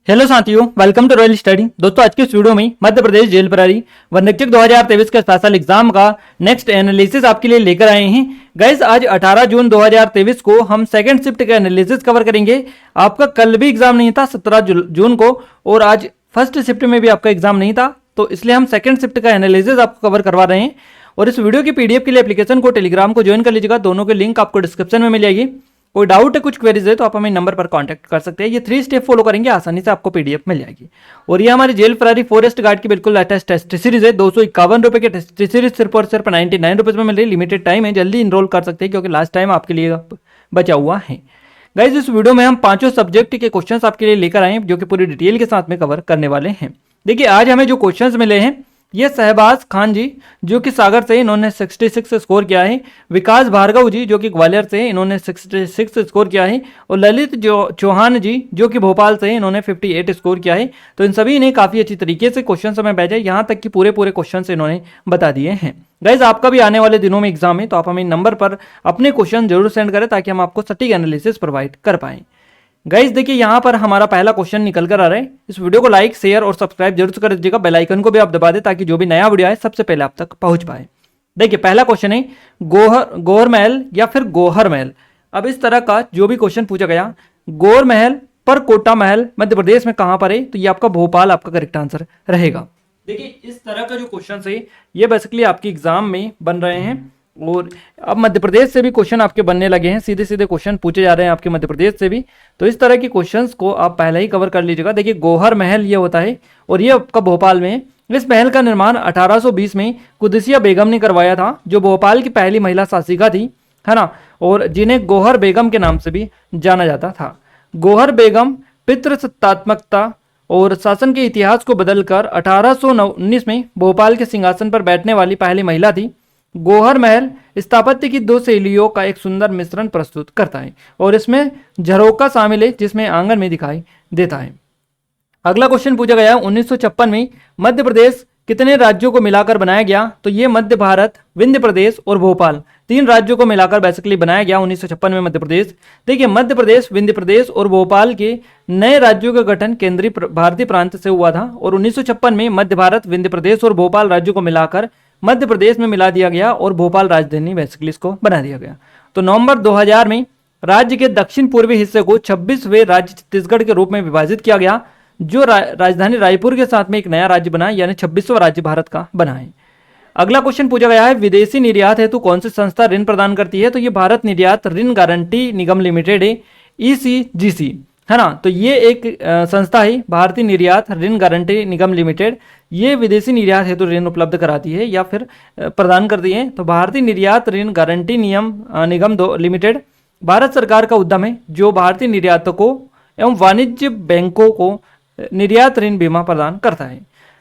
Hello साथियों, welcome to royal study. दोस्तों, आज के इस वीडियो में मध्य प्रदेश जेल प्रहरी वनरक्षक 2023 के स्पेशल एग्जाम का नेक्स्ट एनालिसिस आपके लिए लेकर आए हैं। गाइस, आज 18 जून 2023 को हम सेकंड शिफ्ट का एनालिसिस कवर करेंगे। आपका कल भी एग्जाम नहीं था 17 जून को, और आज फर्स्ट शिफ्ट में भी आपका एग्जाम नहीं था, तो इसलिए हम सेकंड शिफ्ट का एनालिसिस आपको कवर करवा रहे हैं। और इस वीडियो की पीडीएफ के लिए एप्लीकेशन को टेलीग्राम को ज्वाइन कर लीजिएगा। दोनों के लिंक आपको डिस्क्रिप्शन में मिल जाएगी। कोई डाउट है, कुछ क्वेरीज है, तो आप हमें नंबर पर कांटेक्ट कर सकते हैं। ये 3 स्टेप फॉलो करेंगे, आसानी से आपको पीडीएफ मिल जाएगी। और ये हमारी जेल प्रहरी फॉरेस्ट गार्ड की बिल्कुल लेटेस्ट टेस्ट सीरीज है। 251 रुपए की टेस्ट सीरीज सिर्फ और सिर्फ 99 रुपीज में मिल रही है। लिमिटेड टाइम है, जल्दी इनरोल कर सकते हैं क्योंकि लास्ट टाइम आपके लिए बचा हुआ है। गाइज, इस वीडियो में हम 5 सब्जेक्ट के क्वेश्चन आपके लिए लेकर आए हैं, जो कि पूरी डिटेल के साथ में कवर करने वाले हैं। देखिए, आज हमें जो क्वेश्चन मिले हैं, ये शहबाज खान जी जो कि सागर से, इन्होंने 66 स्कोर किया है। विकास भार्गव जी जो कि ग्वालियर से, इन्होंने 66 स्कोर किया है। और ललित चौहान जी जो कि भोपाल से, इन्होंने 58 स्कोर किया है। तो इन सभी ने काफ़ी अच्छी तरीके से क्वेश्चन हमें भेजे, यहाँ तक कि पूरे क्वेश्चन इन्होंने बता दिए हैं। गाइज, आपका भी आने वाले दिनों में एग्जाम है, तो आप हमें नंबर पर अपने क्वेश्चन जरूर सेंड करें ताकि हम आपको सटीक एनालिसिस प्रोवाइड कर पाएँ। गाइज, देखिए यहाँ पर हमारा पहला क्वेश्चन निकल कर आ रहा है। इस वीडियो को लाइक, शेयर और सब्सक्राइब जरूर कर दीजिएगा। बेल आइकन को भी आप दबा दें ताकि जो भी नया वीडियो आए सबसे पहले आप तक पहुंच पाए। देखिए, पहला क्वेश्चन है गौहर महल या फिर गौहर महल। अब इस तरह का जो भी क्वेश्चन पूछा गया, गौर महल पर कोटा महल मध्य प्रदेश में कहां पर है, तो ये आपका भोपाल आपका करेक्ट आंसर रहेगा। देखिए, इस तरह का जो क्वेश्चन है ये बेसिकली आपके एग्जाम में बन रहे हैं। और अब मध्य प्रदेश से भी क्वेश्चन आपके बनने लगे हैं, सीधे सीधे क्वेश्चन पूछे जा रहे हैं आपके मध्य प्रदेश से भी। तो इस तरह के क्वेश्चंस को आप पहले ही कवर कर लीजिएगा। देखिए, गौहर महल ये होता है और ये आपका भोपाल में है। इस महल का निर्माण 1820 में कुदसिया बेगम ने करवाया था, जो भोपाल की पहली महिला शासिका थी, है ना, और जिन्हें गौहर बेगम के नाम से भी जाना जाता था। गौहर बेगम पितृसत्तात्मकता और शासन के इतिहास को बदलकर 1819 में भोपाल के सिंहासन पर बैठने वाली पहली महिला थी। गौहर महल स्थापत्य की 2 शैलियों का एक सुंदर मिश्रण प्रस्तुत करता है और इसमें झरोका शामिल है, जिसमें आंगन में दिखाई देता है। अगला क्वेश्चन पूछा गया है 1956 में मध्य प्रदेश कितने राज्यों को मिलाकर बनाया गया, तो ये मध्य भारत, विंध्य प्रदेश और भोपाल 3 राज्यों को मिलाकर बेसिकली बनाया गया 1956 में मध्य प्रदेश। देखिए, मध्य प्रदेश, विंध्य प्रदेश और भोपाल के नए राज्यों का गठन केंद्रीय भारतीय प्रांत से हुआ था और 1956 में मध्य भारत, विंध्य प्रदेश और भोपाल राज्यों को मिलाकर मध्य प्रदेश में मिला दिया गया और भोपाल राजधानी बेसिकली इसको बना दिया गया। तो नवंबर 2000 में राज्य के दक्षिण पूर्वी हिस्से को 26वें राज्य छत्तीसगढ़ के रूप में विभाजित किया गया, जो राजधानी रायपुर के साथ में एक नया राज्य बना, यानी 26वां राज्य भारत का बना है। अगला क्वेश्चन पूछा गया है, विदेशी निर्यात हेतु कौन सी संस्था ऋण प्रदान करती है, तो ये भारत निर्यात ऋण गारंटी निगम लिमिटेड है, ECGC, है ना। तो ये एक संस्था है, भारतीय निर्यात ऋण गारंटी निगम लिमिटेड। ये विदेशी निर्यात हेतु ऋण उपलब्ध कराती है या फिर प्रदान करती है। तो भारतीय निर्यात ऋण गारंटी निगम लिमिटेड भारत सरकार का उद्यम है, जो भारतीय निर्यातकों एवं वाणिज्य बैंकों को निर्यात ऋण बीमा प्रदान करता है।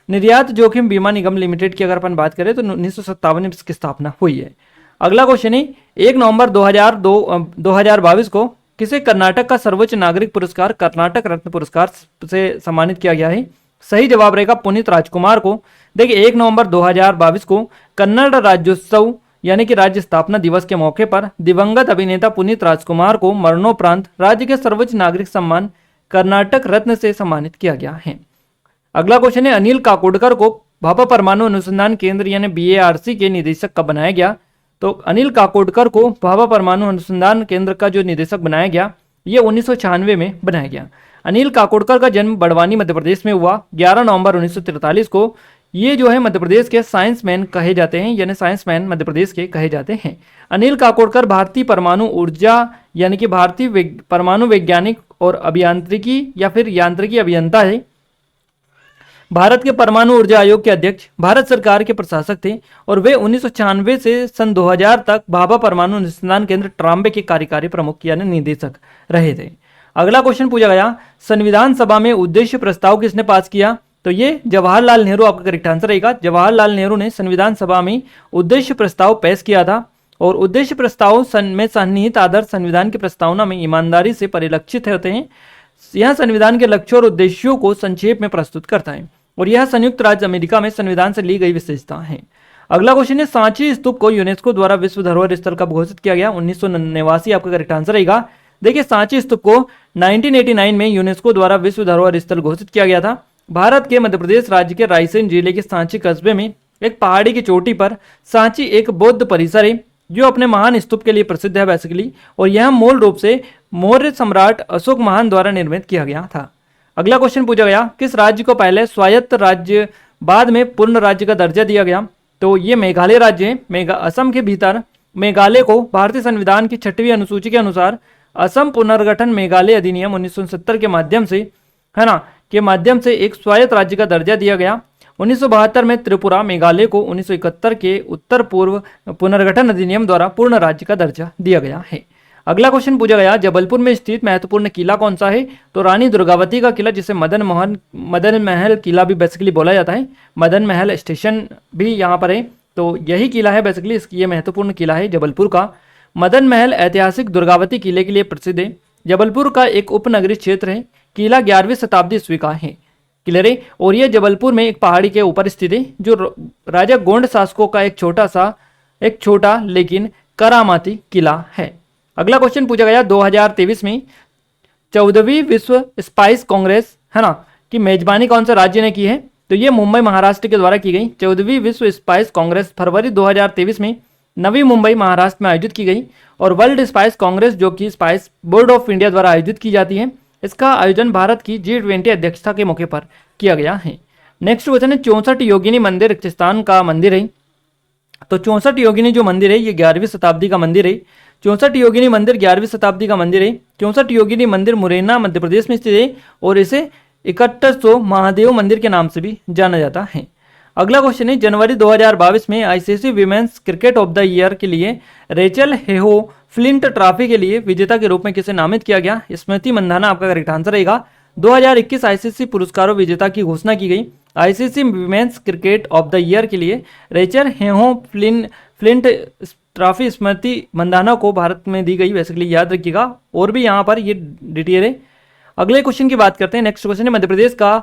निर्यात जोखिम बीमा निगम लिमिटेड की अगर अपन बात करें तो 1957 में इसकी स्थापना हुई है। अगला क्वेश्चन है, 1 नवंबर 2022 को किसे कर्नाटक का सर्वोच्च नागरिक पुरस्कार कर्नाटक रत्न पुरस्कार से सम्मानित किया गया है। सही जवाब रहेगा पुनीत राजकुमार को। देखिए, 1 नवंबर 2022 को कन्नड़ राज्योत्सव यानी कि राज्य स्थापना दिवस के मौके पर दिवंगत अभिनेता पुनीत राजकुमार को मरणोपरांत राज्य के सर्वोच्च नागरिक सम्मान कर्नाटक रत्न से सम्मानित किया गया है। अगला क्वेश्चन है, अनिल काकोडकर को भाभा परमाणु अनुसंधान केंद्र यानी BARC के निदेशक कब बनाया गया, तो अनिल काकोडकर को भाभा परमाणु अनुसंधान केंद्र का जो निदेशक बनाया गया, ये 1996 में बनाया गया। अनिल काकोडकर का जन्म बड़वानी मध्य प्रदेश में हुआ 11 नवंबर 1943 को। ये जो है मध्य प्रदेश के साइंस मैन कहे जाते हैं, यानी साइंस मैन मध्य प्रदेश के कहे जाते हैं। अनिल काकोडकर भारतीय परमाणु ऊर्जा यानी कि भारतीय परमाणु वैज्ञानिक और अभियांत्रिकी या फिर यांत्रिकी अभियंता है। भारत के परमाणु ऊर्जा आयोग के अध्यक्ष, भारत सरकार के प्रशासक थे और वे 1996 से सन 2000 तक भाभा परमाणु अनुसंधान केंद्र ट्राम्बे के कार्यकारी प्रमुख यानी निदेशक रहे थे। अगला क्वेश्चन पूछा गया, संविधान सभा में उद्देश्य प्रस्ताव किसने पास किया, तो ये जवाहरलाल नेहरू आपका करेक्ट आंसर रहेगा। जवाहरलाल नेहरू ने संविधान सभा में उद्देश्य प्रस्ताव पेश किया था और उद्देश्य प्रस्ताव में सन्निहित आदर्श संविधान की प्रस्तावना में ईमानदारी से परिलक्षित होते हैं। यह संविधान के लक्ष्यों और उद्देश्यों को संक्षेप में प्रस्तुत करता है और यह संयुक्त राज्य अमेरिका में संविधान से ली गई विशेषता है। अगला क्वेश्चन है, सांची स्तूप को यूनेस्को द्वारा विश्व धरोहर स्थल कब घोषित किया गया, 1989 आपका करेक्ट आंसर रहेगा। देखिए सांची स्तूप को 1989 में यूनेस्को द्वारा विश्व धरोहर स्थल घोषित किया गया था। भारत के मध्य प्रदेश राज्य के रायसेन जिले के सांची कस्बे में एक पहाड़ी की चोटी पर सांची एक बौद्ध परिसर है जो अपने महान स्तूप के लिए प्रसिद्ध है बेसिकली, और यह मूल रूप से मौर्य सम्राट अशोक महान द्वारा निर्मित किया गया था। अगला क्वेश्चन पूछा गया, किस राज्य को पहले स्वायत्त राज्य बाद में पूर्ण राज्य का दर्जा दिया गया? तो ये मेघालय राज्य है। असम के भीतर मेघालय को भारतीय संविधान की 6वीं अनुसूची के अनुसार असम पुनर्गठन मेघालय अधिनियम 1970 के माध्यम से, है ना, के माध्यम से एक स्वायत्त राज्य का दर्जा दिया गया। 1972 में त्रिपुरा मेघालय को 1971 के उत्तर पूर्व पुनर्गठन अधिनियम द्वारा पूर्ण राज्य का दर्जा दिया गया है। अगला क्वेश्चन पूछा गया, जबलपुर में स्थित महत्वपूर्ण किला कौन सा है? तो रानी दुर्गावती का किला, जिसे मदन महल किला भी बेसिकली बोला जाता है, मदन महल स्टेशन भी यहाँ पर है, तो यही किला है बेसिकली, इसकी ये महत्वपूर्ण किला है जबलपुर का। मदन महल ऐतिहासिक दुर्गावती किले के लिए प्रसिद्ध है। जबलपुर का एक उपनगरीय क्षेत्र है। किला 11वीं शताब्दी ईस्वी का है, क्लियर है, और यह जबलपुर में एक पहाड़ी के ऊपर स्थित है जो राजा गोंड शासकों का एक छोटा लेकिन करामाती किला है। अगला क्वेश्चन पूछा गया, 2023 में 14वीं विश्व स्पाइस कांग्रेस, है ना, की मेजबानी कौन सा राज्य ने की है? तो ये मुंबई महाराष्ट्र के द्वारा की गई 14वीं विश्व स्पाइस कांग्रेस फरवरी 2023 में नवी मुंबई महाराष्ट्र में आयोजित की गई, और वर्ल्ड स्पाइस कांग्रेस जो कि स्पाइस बोर्ड ऑफ इंडिया द्वारा आयोजित की जाती है, इसका आयोजन भारत की G20 अध्यक्षता के मौके पर किया गया है। नेक्स्ट क्वेश्चन है, 64 योगिनी मंदिर राजस्थान का मंदिर है। तो 64 योगिनी जो मंदिर है ये 11वीं शताब्दी का मंदिर है। 64 योगिनी मंदिर 11वीं शताब्दी का मंदिर है। 64 योगिनी मंदिर मुरैना मध्य प्रदेश में स्थित है और इसे 6100 महादेव मंदिर के नाम से भी जाना जाता है। अगला क्वेश्चन है, जनवरी 2022 में ICC women's cricket of the year के लिए रेचल हेहो फ्लिंट ट्रॉफी के लिए विजेता के रूप में किसे नामित किया गया? स्मृति मंधाना आपका करेक्ट आंसर रहेगा। 2021 आईसीसी पुरस्कारों विजेता की घोषणा की गई। ICC women's cricket of the year के लिए Rachel Heyhoe flint trophy Smriti Mandhana को भारत में दी गई, बेसिकली याद रखिएगा, और भी यहाँ पर ये डिटेल है। अगले क्वेश्चन की बात करते हैं। नेक्स्ट क्वेश्चन है, मध्य प्रदेश का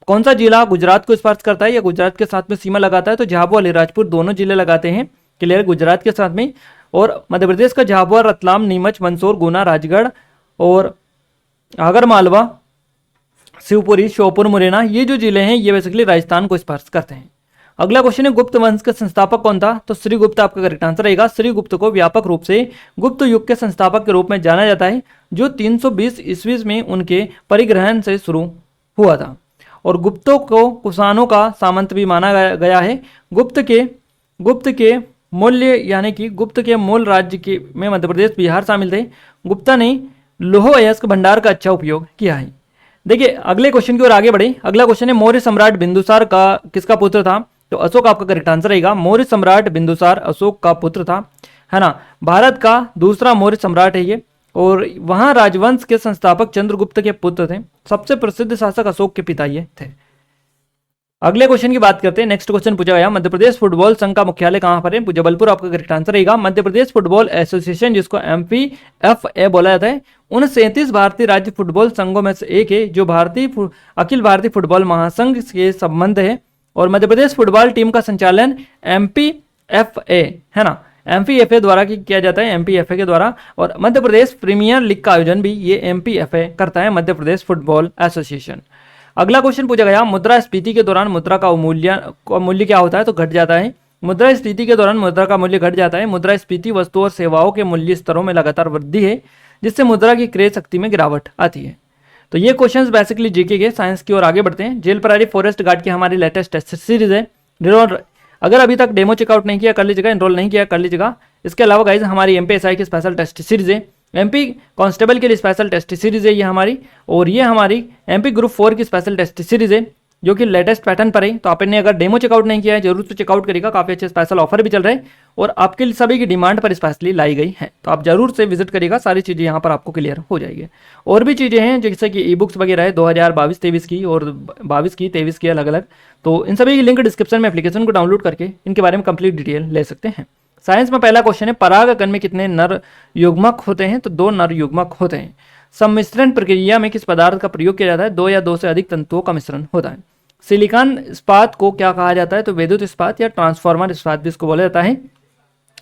कौन सा जिला गुजरात को स्पर्श करता है या गुजरात के साथ में सीमा लगाता है? तो झाबुआ अलीराजपुर दोनों जिले लगाते हैं, क्लियर, गुजरात के साथ में। और मध्य प्रदेश का झाबुआ, रतलाम, नीमच, मंदसौर, गुना, राजगढ़ और आगरमालवा, शिवपुरी, श्योपुर, मुरैना, ये जो जिले हैं ये बेसिकली राजस्थान को स्पर्श करते हैं। अगला क्वेश्चन है, गुप्त वंश का संस्थापक कौन था? तो श्रीगुप्त आपका करेक्ट आंसर रहेगा। श्रीगुप्त को व्यापक रूप से गुप्त युग के संस्थापक के रूप में जाना जाता है, जो 320 ईस्वी में उनके परिग्रहण से शुरू हुआ था। और गुप्तों को कुषाणों का सामंत भी माना गया है। गुप्त के मूल्य यानी कि गुप्त के मूल राज्य के में मध्य प्रदेश, बिहार शामिल थे। गुप्ता ने लोह अयस्क भंडार का अच्छा उपयोग किया है। देखिए अगले क्वेश्चन की ओर आगे बढ़े। अगला क्वेश्चन है, मौर्य सम्राट बिंदुसार का किसका पुत्र था? तो अशोक आपका करेक्ट आंसर रहेगा। मौर्य सम्राट बिंदुसार अशोक का पुत्र था, है ना। भारत का दूसरा मौर्य सम्राट है ये, और वहां राजवंश के संस्थापक चंद्रगुप्त के पुत्र थे। सबसे प्रसिद्ध शासक अशोक के पिता ये थे। अगले क्वेश्चन की बात करते हैं। नेक्स्ट क्वेश्चन पूछा गया, मध्य प्रदेश फुटबॉल संघ का मुख्यालय कहां पर है? जबलपुर आपका करेक्ट आंसर रहेगा। मध्य प्रदेश फुटबॉल एसोसिएशन, जिसको MPFA बोला जाता है, उन 37 भारतीय राज्य फुटबॉल संघों में से एक है जो अखिल भारतीय फुटबॉल महासंघ के संबंध है। और मध्य प्रदेश फुटबॉल टीम का संचालन MPFA, है ना, MPFA द्वारा किया जाता है, MPFA के द्वारा। और मध्य प्रदेश प्रीमियर लीग का आयोजन भी ये MPFA करता है, मध्य प्रदेश फुटबॉल एसोसिएशन। अगला क्वेश्चन पूछा गया, मुद्रास्फीति के दौरान मुद्रा का मूल्य क्या होता है? तो घट जाता है। मुद्रास्फीति के दौरान मुद्रा का मूल्य घट जाता है। मुद्रास्फीति वस्तु और सेवाओं के मूल्य स्तरों में लगातार वृद्धि है, जिससे मुद्रा की क्रय शक्ति में गिरावट आती है। तो ये क्वेश्चंस बेसिकली जीके के साइंस की ओर आगे बढ़ते हैं। जेल प्रहरी फॉरेस्ट गार्ड की हमारी लेटेस्ट टेस्ट सीरीज है। अगर अभी तक डेमो चेकआउट नहीं किया कर लीजिएगा, एनरोल नहीं किया कर लीजिएगा। इसके अलावा गाइज हमारी MPSI की स्पेशल टेस्ट सीरीज है, MP कांस्टेबल के लिए स्पेशल टेस्ट सीरीज है ये हमारी, और ये हमारी MP ग्रुप 4 की स्पेशल टेस्ट सीरीज है जो कि लेटेस्ट पैटर्न पर है। तो आपने अगर डेमो चेकआउट नहीं किया है जरूर से चेकआउट करिएगा, काफ़ी अच्छे स्पेशल ऑफर भी चल रहे हैं और आपके सभी की डिमांड पर स्पेशली लाई गई है। तो आप जरूर से विजिट करिएगा, सारी चीज़ें यहाँ पर आपको क्लियर हो जाएगी। और भी चीज़ें हैं जैसे कि ई बुक्स वगैरह है 2022-23 की और 22 की 23 की अलग अलग, तो इन सभी की लिंक डिस्क्रिप्शन में एप्लीकेशन को डाउनलोड करके इनके बारे में कंप्लीट डिटेल ले सकते हैं। साइंस में पहला क्वेश्चन है, परागकण में कितने नर युग्मक होते हैं? तो 2 नर युग्मक होते हैं। सम्मिश्रण प्रक्रिया में किस पदार्थ का प्रयोग किया जाता है? 2 या 2 से अधिक तंतुओं का मिश्रण होता है। सिलिकॉन इस्पात को क्या कहा जाता है? तो विद्युत इस्पात या ट्रांसफार्मर इस्पात भी इसको बोला जाता है।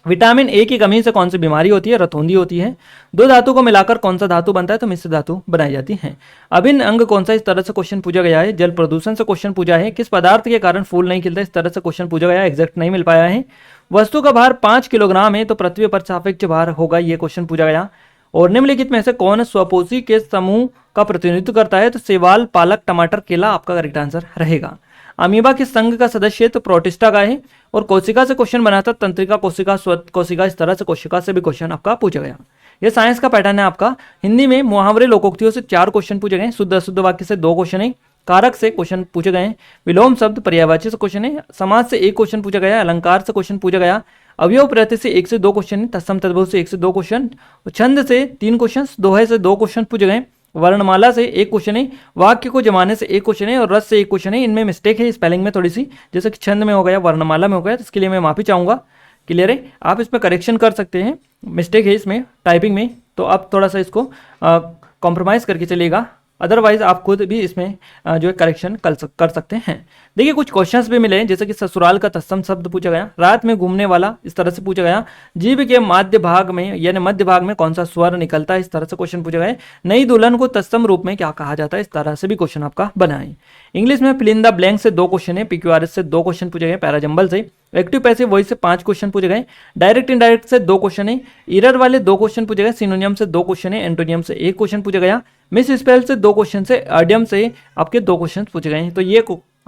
विटामिन ए की कमी से कौन सी बीमारी होती है? रतौंधी होती है। दो धातु को मिलाकर कौन सा धातु बनता है? तो मिश्र धातु बनाई जाती है। अभिन्न अंग कौन सा? इस तरह से क्वेश्चन पूछा गया है। जल प्रदूषण से क्वेश्चन पूछा है। किस पदार्थ के कारण फूल नहीं खिलता? इस तरह से क्वेश्चन पूछा गया है, एग्जैक्ट नहीं मिल पाया है। वस्तु का भार 5 किलोग्राम है तो पृथ्वी पर सापेक्ष भार होगा, ये क्वेश्चन पूछा गया। और निम्नलिखित में से कौन स्वपोषी के समूह का प्रतिनिधित्व करता है? तो शैवाल, पालक, टमाटर, केला आपका करेक्ट आंसर रहेगा। अमीबा किस संघ का सदस्य है? तो प्रोटिस्टा का है। और कोशिका से क्वेश्चन बना था, तंत्रिका, कोशिका, स्वत कोशिका, इस तरह से कोशिका से भी क्वेश्चन आपका पूछा गया। ये साइंस का पैटर्न है आपका। हिंदी में मुहावरे, लोकोक्तियों से 4 क्वेश्चन पूछे गए। शुद्ध अशुद्ध वाक्य से 2 क्वेश्चन है। कारक से क्वेश्चन पूछे गए हैं। विलोम शब्द, पर्यायवाची से क्वेश्चन है। समाज से 1 क्वेश्चन पूछा गया। अलंकार से क्वेश्चन पूछा गया। अवयव प्रत्यय से 1 से 2 क्वेश्चन है। तत्सम तद्भव से 1 से 2 क्वेश्चन। छंद से 3 क्वेश्चन। दोहे से 2 क्वेश्चन पूछे गए। वर्णमाला से 1 क्वेश्चन है। वाक्य को जमाने से 1 क्वेश्चन है। और रस से 1 क्वेश्चन है। इनमें मिस्टेक है स्पेलिंग में थोड़ी सी, जैसे कि छंद में हो गया, वर्णमाला में हो गया, तो इसके लिए मैं माफी चाहूंगा। क्लियर है? आप इसमें करेक्शन कर सकते हैं, मिस्टेक है इसमें टाइपिंग में, तो आप थोड़ा सा इसको कॉम्प्रोमाइज़ करके चलिएगा। अदरवाइज आप खुद भी इसमें जो है करेक्शन कर सकते हैं। देखिए कुछ क्वेश्चंस भी मिले हैं, जैसे कि ससुराल का तत्सम शब्द पूछा गया। रात में घूमने वाला, इस तरह से पूछा गया। जीभ के मध्य भाग में यानी मध्य भाग में कौन सा स्वर निकलता है? इस तरह से क्वेश्चन पूछा गया। नई दुल्हन को तत्सम रूप में क्या कहा जाता है? इस तरह से भी क्वेश्चन आपका बना है। इंग्लिश में फिल इन द ब्लैंक से 2 क्वेश्चन है। पीक्यूआरएस से 2 क्वेश्चन पूछे गए। पैराजंबल से, एक्टिव पैसिव वॉइस से 5 क्वेश्चन पूछे गए। डायरेक्ट इनडायरेक्ट से 2 क्वेश्चन है। इरर वाले 2 क्वेश्चन पूछे गए। सिनोनियम से 2 क्वेश्चन है। एंटोनियम से 1 क्वेश्चन पूछा गया। मिस स्पेल से 2 क्वेश्चन से, आडियम से आपके 2 क्वेश्चन पूछे गए हैं। तो ये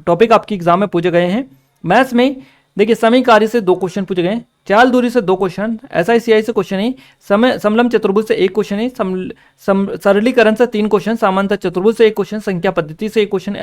टॉपिक आपकी एग्जाम में पूछे गए हैं। मैथ्स में देखिए समीकारी से 2 क्वेश्चन पूछे गए। चाल दूरी से 2 क्वेश्चन। SICI से क्वेश्चन है। समलम चतुर्भुज से 1 क्वेश्चन है। सरलीकरण से 3 क्वेश्चन। समांतर चतुर्भुज से 1 क्वेश्चन। संख्या पद्धति से 1 क्वेश्चन।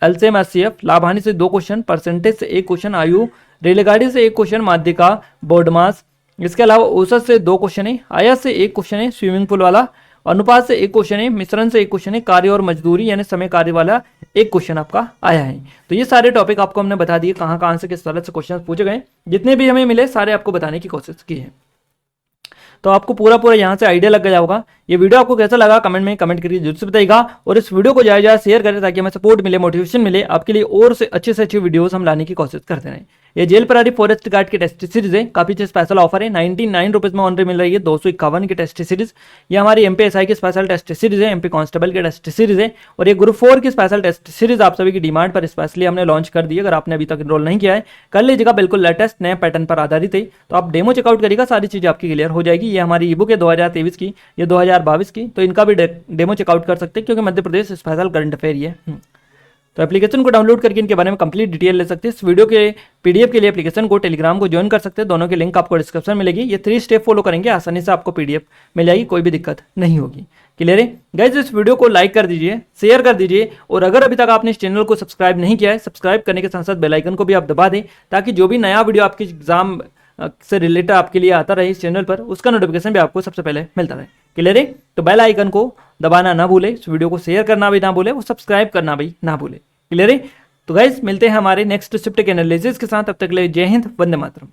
LCM SCF, लाभानी से 2 क्वेश्चन। परसेंटेज से 1 क्वेश्चन। आयु, रेलगाड़ी से 1 क्वेश्चन। माध्यिका, बोर्ड मास, इसके अलावा औसत से 2 क्वेश्चन है। आयत से 1 क्वेश्चन है, स्विमिंग पूल वाला। अनुपात से 1 क्वेश्चन है। मिश्रण से 1 क्वेश्चन है। कार्य और मजदूरी यानी समय कार्य वाला 1 क्वेश्चन आपका आया है। तो ये सारे टॉपिक आपको हमने बता दिए, कहाँ से किस तरह से क्वेश्चन पूछे गए। जितने भी हमें मिले सारे आपको बताने की कोशिश की है। तो आपको पूरा यहाँ से आइडिया लग गया होगा। ये वीडियो आपको कैसा लगा कमेंट में कमेंट करके जरूर से बताइएगा। और इस वीडियो को ज़्यादा शेयर करें ताकि हमें सपोर्ट मिले, मोटिवेशन मिले आपके लिए, और से अच्छी वीडियोस हम लाने की कोशिश करते रहें। ये जेल परारी फॉरेस्ट गार्ड की टेस्ट सीरीज है। काफी अच्छे स्पेशल ऑफर है। 99 रुपीज में ऑनलाइन मिल रही है। 251 की टेस्ट सीरीज। ये हमारी MPSI की स्पेशल टेस्ट सीरीज है। MP कांस्टेबल की टेस्ट सीरीज है। और ये ग्रुप 4 की स्पेशल टेस्ट सीरीज आप सभी की डिमांड पर स्पेशली हमने लॉन्च कर दी है। अगर आपने अभी तक इनरोल नहीं किया है कर लीजिएगा। बिल्कुल लेटेस्ट नए पैटर्न पर आधारित है। तो आप डेमो चेकआउट करिएगा, सारी चीजें आपकी क्लियर हो जाएगी। ये हमारी ई बुक है 2023 की, ये 2022 की, तो इनका भी डेमो चेकआउट कर सकते हैं क्योंकि Madhya Pradesh special current affair है। तो एप्लीकेशन को डाउनलोड करके इनके बारे में कंप्लीट डिटेल ले सकते हैं। इस वीडियो के PDF के लिए एप्लीकेशन को टेलीग्राम को ज्वाइन कर सकते हैं। दोनों की लिंक आपको डिस्क्रिप्शन मिलेगी। ये 3 स्टेप फॉलो करेंगे, आसानी से आपको PDF मिल जाएगी, कोई भी दिक्कत नहीं होगी। क्लियर है गाइस? इस वीडियो को लाइक कर दीजिए, शेयर कर दीजिए, और अगर अभी तक आपने इस चैनल को सब्सक्राइब नहीं किया है, सब्सक्राइब करने के साथ साथ बेल आइकन को भी आप दबा दें ताकि जो भी नया वीडियो आपकी एग्जाम से रिलेटेड आपके लिए आता रहे इस चैनल पर, उसका नोटिफिकेशन भी आपको सबसे पहले मिलता रहे। क्लियर है? तो बेल आइकन को दबाना ना भूले, इस वीडियो को शेयर करना भी ना भूले, और सब्सक्राइब करना भी ना भूले। क्लियर है? तो गाइस मिलते हैं हमारे नेक्स्ट शिफ्ट के एनालिसिस के साथ। तब तक के लिए जय हिंद, वंदे मातरम।